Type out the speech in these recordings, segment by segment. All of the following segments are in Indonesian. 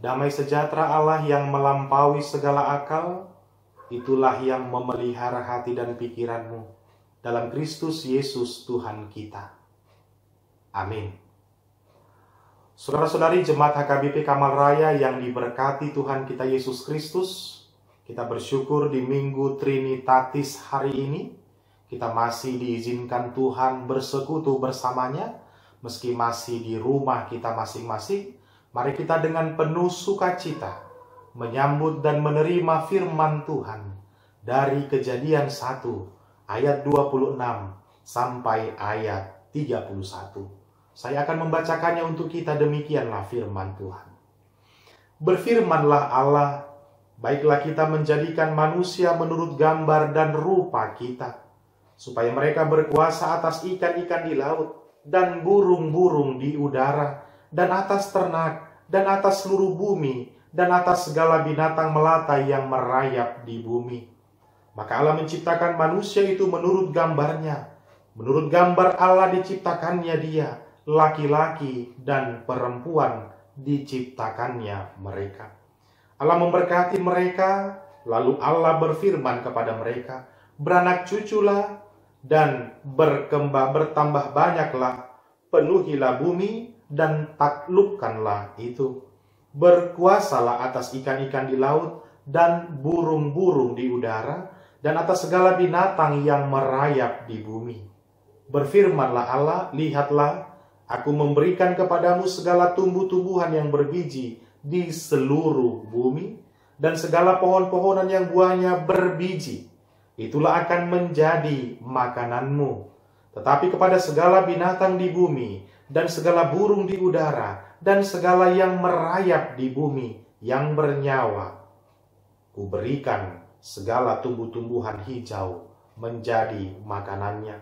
Damai sejahtera Allah yang melampaui segala akal, itulah yang memelihara hati dan pikiranmu dalam Kristus Yesus Tuhan kita. Amin. Saudara-saudari Jemaat HKBP Kamal Raya yang diberkati Tuhan kita Yesus Kristus, kita bersyukur di Minggu Trinitatis hari ini, kita masih diizinkan Tuhan bersekutu bersamanya, meski masih di rumah kita masing-masing. Mari kita dengan penuh sukacita menyambut dan menerima firman Tuhan dari Kejadian 1 ayat 26 sampai ayat 31. Saya akan membacakannya untuk kita. Demikianlah firman Tuhan. Berfirmanlah Allah, baiklah kita menjadikan manusia menurut gambar dan rupa kita, supaya mereka berkuasa atas ikan-ikan di laut dan burung-burung di udara, dan atas ternak, dan atas seluruh bumi, dan atas segala binatang melata yang merayap di bumi. Maka Allah menciptakan manusia itu menurut gambarnya. Menurut gambar Allah diciptakannya dia, laki-laki dan perempuan diciptakannya mereka. Allah memberkati mereka, lalu Allah berfirman kepada mereka, beranak cuculah dan bertambah banyaklah, penuhilah bumi dan taklukkanlah itu. Berkuasalah atas ikan-ikan di laut dan burung-burung di udara, dan atas segala binatang yang merayap di bumi. Berfirmanlah Allah, lihatlah, aku memberikan kepadamu segala tumbuh-tumbuhan yang berbiji di seluruh bumi, dan segala pohon-pohonan yang buahnya berbiji. Itulah akan menjadi makananmu. Tetapi kepada segala binatang di bumi, dan segala burung di udara, dan segala yang merayap di bumi, yang bernyawa, kuberikan segala tumbuh-tumbuhan hijau menjadi makanannya.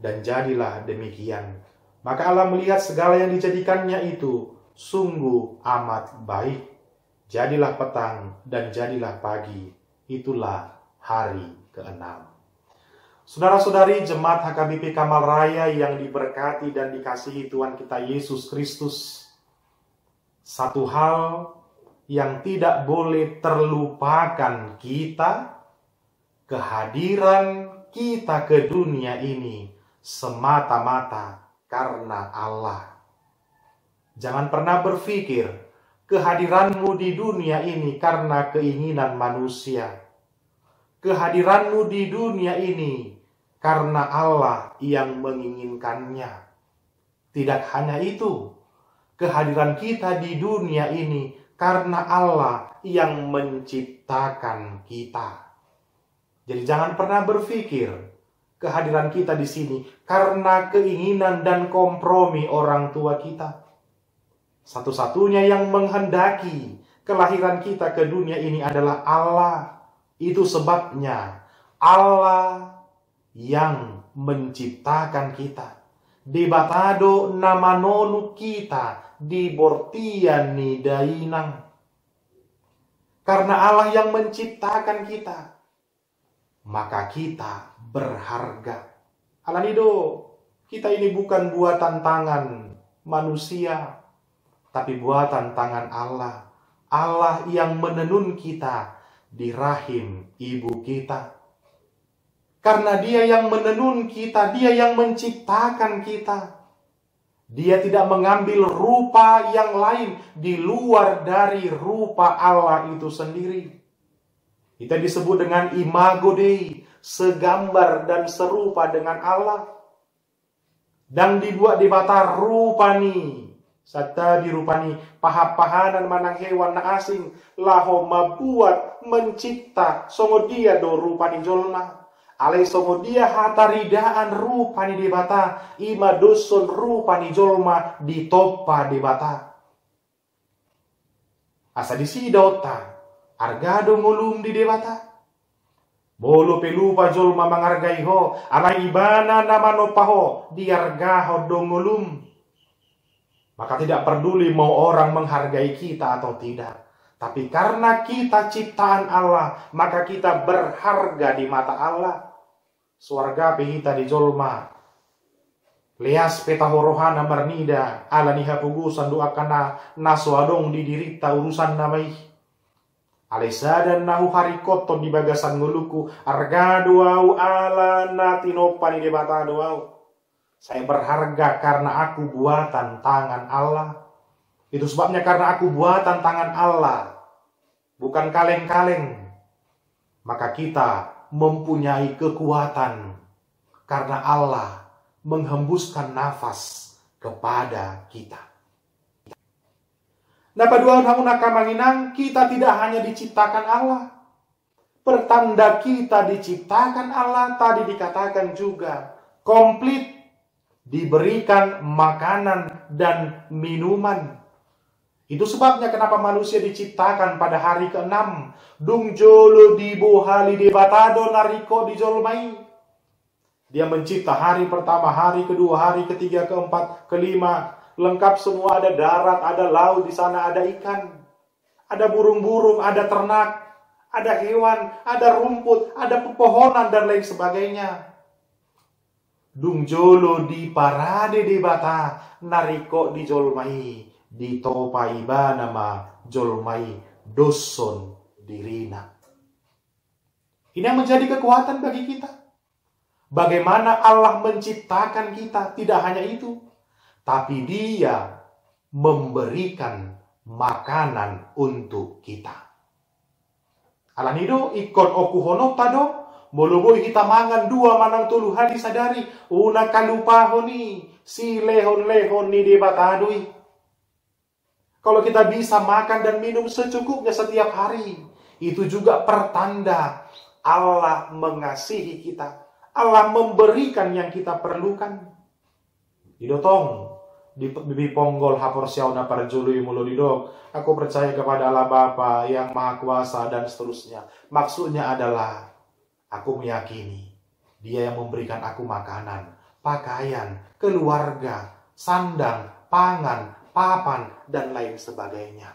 Dan jadilah demikian. Maka Allah melihat segala yang dijadikannya itu sungguh amat baik. Jadilah petang dan jadilah pagi. Itulah hari ke-6. Saudara-saudari Jemaat HKBP Kamal Raya yang diberkati dan dikasihi Tuhan kita Yesus Kristus, satu hal yang tidak boleh terlupakan kita, kehadiran kita ke dunia ini semata-mata karena Allah. Jangan pernah berpikir kehadiranmu di dunia ini karena keinginan manusia. Kehadiranmu di dunia ini karena Allah yang menginginkannya. Tidak hanya itu, kehadiran kita di dunia ini karena Allah yang menciptakan kita. Jadi jangan pernah berpikir kehadiran kita di sini karena keinginan dan kompromi orang tua kita. Satu-satunya yang menghendaki kelahiran kita ke dunia ini adalah Allah. Itu sebabnya Allah yang menciptakan kita. Debatado namanonu kita dibortiani dainang. Karena Allah yang menciptakan kita, maka kita berharga. Alanido, kita ini bukan buatan tangan manusia, tapi buatan tangan Allah. Allah yang menenun kita di rahim ibu kita. Karena Dia yang menenun kita, Dia yang menciptakan kita. Dia tidak mengambil rupa yang lain di luar dari rupa Allah itu sendiri. Kita disebut dengan imago Dei, segambar dan serupa dengan Allah. Dan dibuat di bata rupani, Sata dirupani pahapahanan manang hewan na asing laho mabuat mencipta songo dia do rupani jolma alai songo dia hataridaan rupani debata ima doson rupani jolma ditoppa debata asa disidota argado ngulum di debata bolo pelupa jolma mangargai ho ana ibana namano paho diargaho do ngulum. Maka tidak peduli mau orang menghargai kita atau tidak. Tapi karena kita ciptaan Allah, maka kita berharga di mata Allah. Swarga pihita di jolma. Leas peta horohana marnida ala niha pugusan doakana naswadong didirita urusan namai. Alesadan nahu harikoto di bagasan nguluku arga doau ala natinopani debata doau. Saya berharga karena aku buatan tangan Allah. Itu sebabnya karena aku buatan tangan Allah, bukan kaleng-kaleng. Maka kita mempunyai kekuatan karena Allah menghembuskan nafas kepada kita. Nah, pada hamunakamanginang kita tidak hanya diciptakan Allah. Pertanda kita diciptakan Allah tadi dikatakan juga komplit, diberikan makanan dan minuman. Itu sebabnya kenapa manusia diciptakan pada hari ke-6. Dung jolo di bohali debatado nariko di jolmai. Dia mencipta hari pertama, hari kedua, hari ketiga, keempat, kelima. Lengkap semua, ada darat, ada laut, di sana ada ikan. Ada burung-burung, ada ternak, ada hewan, ada rumput, ada pepohonan, dan lain sebagainya. Dung jolo di parade debata nariko di jolmai. Di topai banama jolmai doson dirina. Ini yang menjadi kekuatan bagi kita. Bagaimana Allah menciptakan kita, tidak hanya itu, tapi Dia memberikan makanan untuk kita. Alanido ikon okuhono tado, moloboi kita mangan dua manang tulu hadi sadari, una kalupahoni, si lehon-lehon ni debatadoi. Kalau kita bisa makan dan minum secukupnya setiap hari, itu juga pertanda Allah mengasihi kita. Allah memberikan yang kita perlukan. Didotong di ponggol hapor siauna para jului mulu didok. Aku percaya kepada Allah Bapa yang Maha Kuasa dan seterusnya. Maksudnya adalah aku meyakini Dia yang memberikan aku makanan, pakaian, keluarga, sandang, pangan, papan, dan lain sebagainya.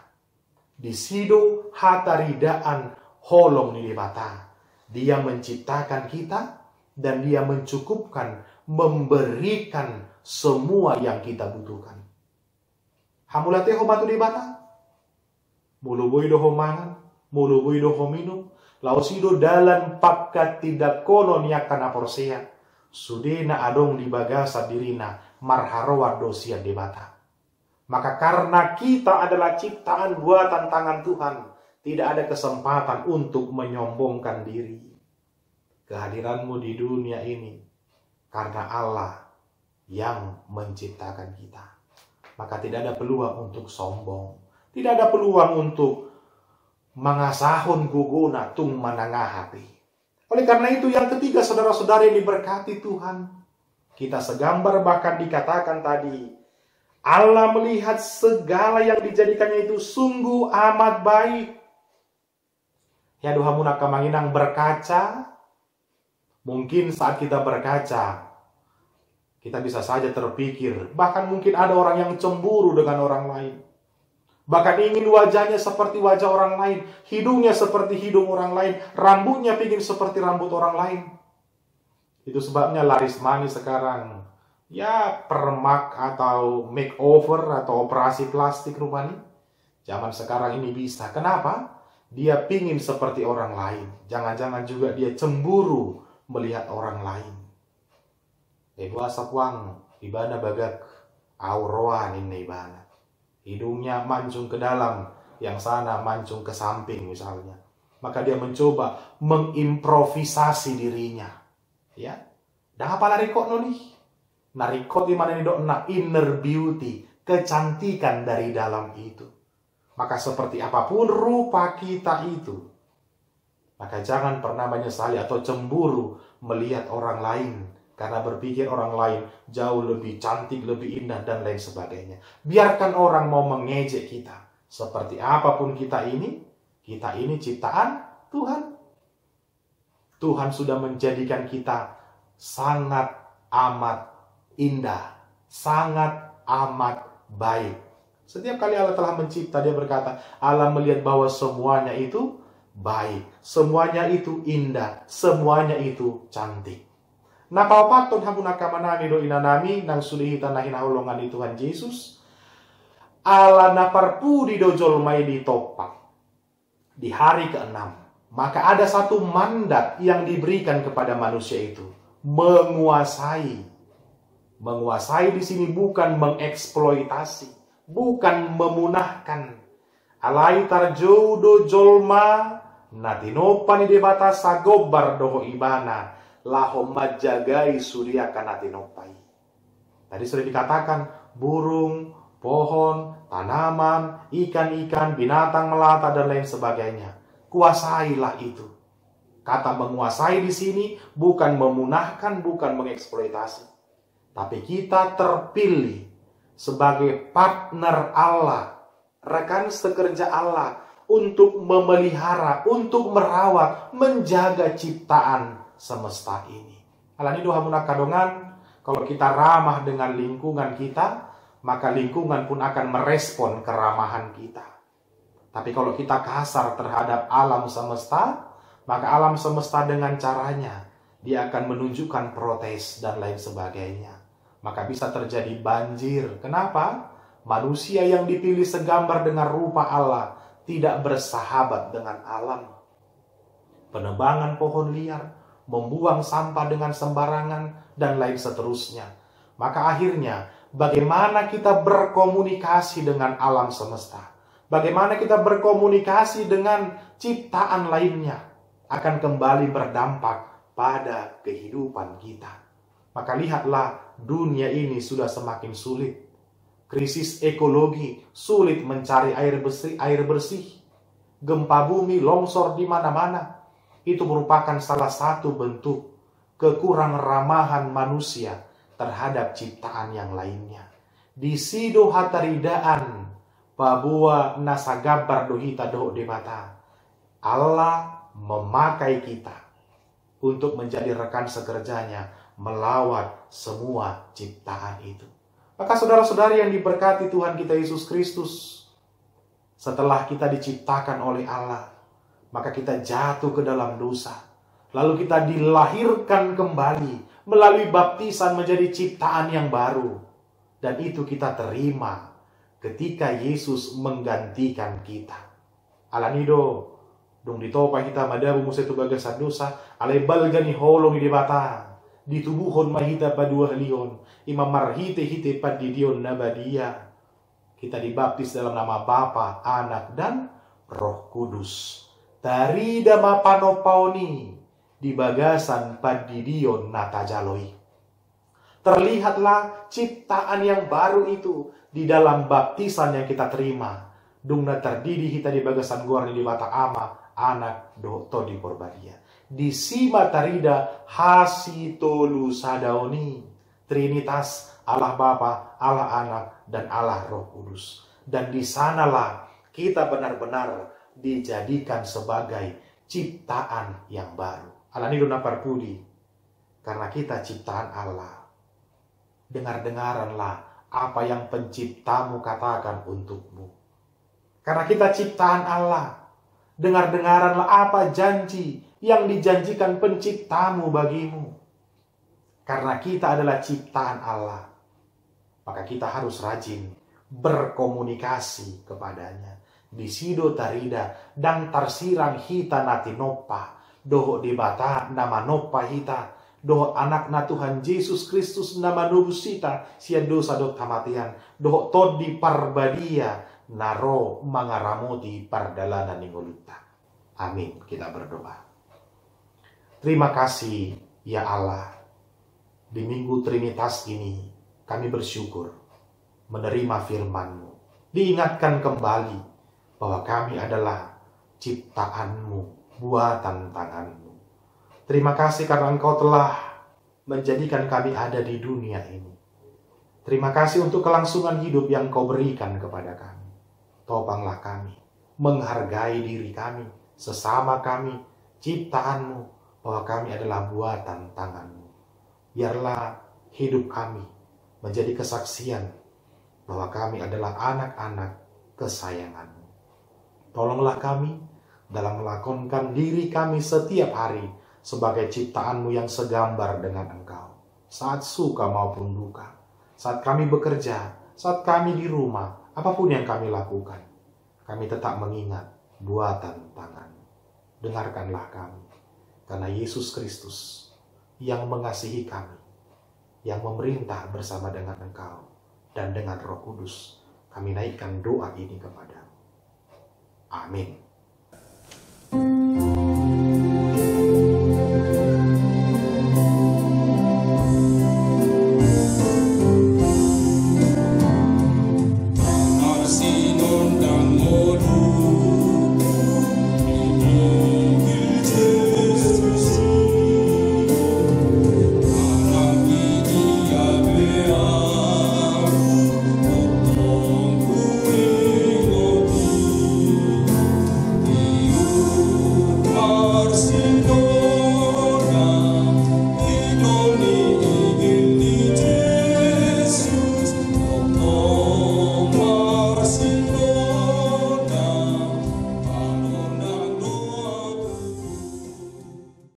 Di sido hataridaan holong ni debata. Dia menciptakan kita dan Dia mencukupkan, memberikan semua yang kita butuhkan. Hamulate homatu debata. Muluboi do homangan, muluboi do hominum, lausido dalan pakat tidak konon yakana porsea. Sudena adong di bagasa dirina marharowa dosia debata. Maka karena kita adalah ciptaan buatan tangan Tuhan, tidak ada kesempatan untuk menyombongkan diri. Kehadiranmu di dunia ini karena Allah yang menciptakan kita. Maka tidak ada peluang untuk sombong. Tidak ada peluang untuk mengasahun guguna tung manangahapi. Oleh karena itu yang ketiga, saudara-saudara yang diberkati Tuhan, kita segambar bahkan dikatakan tadi, Allah melihat segala yang dijadikannya itu sungguh amat baik. Ya Tuhan munakamanginang berkaca. Mungkin saat kita berkaca, kita bisa saja terpikir, bahkan mungkin ada orang yang cemburu dengan orang lain. Bahkan ingin wajahnya seperti wajah orang lain, hidungnya seperti hidung orang lain, rambutnya ingin seperti rambut orang lain. Itu sebabnya laris manis sekarang. Ya, permak atau makeover atau operasi plastik rupanya. Zaman sekarang ini bisa. Kenapa? Dia pingin seperti orang lain. Jangan-jangan juga dia cemburu melihat orang lain. Ewa sapuang, ibana bagak, auroan ini ibana. Hidungnya mancung ke dalam, yang sana mancung ke samping misalnya. Maka dia mencoba mengimprovisasi dirinya. Ya, dah apa lari kok noni? Narikot di mana ini dok inner beauty, kecantikan dari dalam itu. Maka seperti apapun rupa kita itu, maka jangan pernah menyesali atau cemburu melihat orang lain karena berpikir orang lain jauh lebih cantik, lebih indah dan lain sebagainya. Biarkan orang mau mengejek kita, seperti apapun kita ini ciptaan Tuhan. Tuhan sudah menjadikan kita sangat amat indah, sangat amat baik. Setiap kali Allah telah mencipta, Dia berkata, Allah melihat bahwa semuanya itu baik, semuanya itu indah, semuanya itu cantik. Napao paton hapuna kamanami do inanami nang sulihi tanahin haulongan di Tuhan Yesus. Ala naparpudi do jolmai di topak. Di hari ke-6. Maka ada satu mandat yang diberikan kepada manusia itu. Menguasai. Menguasai di sini bukan mengeksploitasi. Bukan memunahkan. Alai tarjodo jolma natinopani de batas sagobar doho ibana laho majagai surya kanatinopai. Tadi sudah dikatakan burung, pohon, tanaman, ikan-ikan, binatang melata dan lain sebagainya. Kuasailah itu. Kata menguasai di sini bukan memunahkan, bukan mengeksploitasi. Tapi kita terpilih sebagai partner Allah, rekan sekerja Allah untuk memelihara, untuk merawat, menjaga ciptaan semesta ini. Alani doa muna kadongan, kalau kita ramah dengan lingkungan kita, maka lingkungan pun akan merespon keramahan kita. Tapi kalau kita kasar terhadap alam semesta, maka alam semesta dengan caranya, dia akan menunjukkan protes dan lain sebagainya. Maka bisa terjadi banjir. Kenapa? Manusia yang dipilih segambar dengan rupa Allah tidak bersahabat dengan alam. Penebangan pohon liar, membuang sampah dengan sembarangan, dan lain seterusnya. Maka akhirnya, bagaimana kita berkomunikasi dengan alam semesta? Bagaimana kita berkomunikasi dengan ciptaan lainnya? Akan kembali berdampak pada kehidupan kita. Maka lihatlah, dunia ini sudah semakin sulit. Krisis ekologi, sulit mencari air bersih, gempa bumi, longsor di mana-mana. Itu merupakan salah satu bentuk kekurang ramahan manusia terhadap ciptaan yang lainnya. Di sido hataridaan, babua nasagabar dohita doh demata. Allah memakai kita untuk menjadi rekan sekerjanya melawat semua ciptaan itu. Maka saudara-saudari yang diberkati Tuhan kita Yesus Kristus, setelah kita diciptakan oleh Allah, maka kita jatuh ke dalam dosa. Lalu kita dilahirkan kembali melalui baptisan menjadi ciptaan yang baru. Dan itu kita terima ketika Yesus menggantikan kita. Alanido, dong ditopa kita madabu musetu bagasan dosa, alay balgani holong di bata. Ditubuhon mahita padua halion, imam marhite hite padidion nabadia. Kita dibaptis dalam nama Bapa, Anak, dan Roh Kudus. Tarida mapanopaoni di bagasan padidion natajaloi. Terlihatlah ciptaan yang baru itu di dalam baptisan yang kita terima. Dung na terdidi hita di bagasan gorni di bata ama, anak, do to di porbadia. Di sima tarida hasitolu sadaoni. Trinitas, Allah Bapa, Allah Anak, dan Allah Roh Kudus. Dan di sanalah kita benar-benar dijadikan sebagai ciptaan yang baru. Alani dona parpudi. Karena kita ciptaan Allah. Dengar-dengaranlah apa yang penciptamu katakan untukmu. Karena kita ciptaan Allah. Dengar-dengaranlah apa janji yang dijanjikan penciptamu bagimu. Karena kita adalah ciptaan Allah, maka kita harus rajin berkomunikasi kepadanya. Di sido tarida dan tarsirang hita nati nopa, doho debata nama nopa hita, doho anak na Tuhan Yesus Kristus nama nubusita, sia dosa dok tamatian, doho todi parbadia, naro mangaramoti pardalanan ningoluta. Amin. Kita berdoa. Terima kasih ya Allah. Di Minggu Trinitas ini kami bersyukur menerima firman-Mu. Diingatkan kembali bahwa kami adalah ciptaan-Mu, buatan tangan-Mu. Terima kasih karena Engkau telah menjadikan kami ada di dunia ini. Terima kasih untuk kelangsungan hidup yang Engkau berikan kepada kami. Topanglah kami, menghargai diri kami, sesama kami, ciptaan-Mu, bahwa kami adalah buatan tangan-Mu. Biarlah hidup kami menjadi kesaksian bahwa kami adalah anak-anak kesayangan-Mu. Tolonglah kami dalam melakonkan diri kami setiap hari sebagai ciptaan-Mu yang segambar dengan Engkau. Saat suka maupun duka, saat kami bekerja, saat kami di rumah, apapun yang kami lakukan, kami tetap mengingat buatan tangan-Mu. Dengarkanlah kami, karena Yesus Kristus yang mengasihi kami, yang memerintah bersama dengan Engkau dan dengan Roh Kudus, kami naikkan doa ini kepada-Mu. Amin.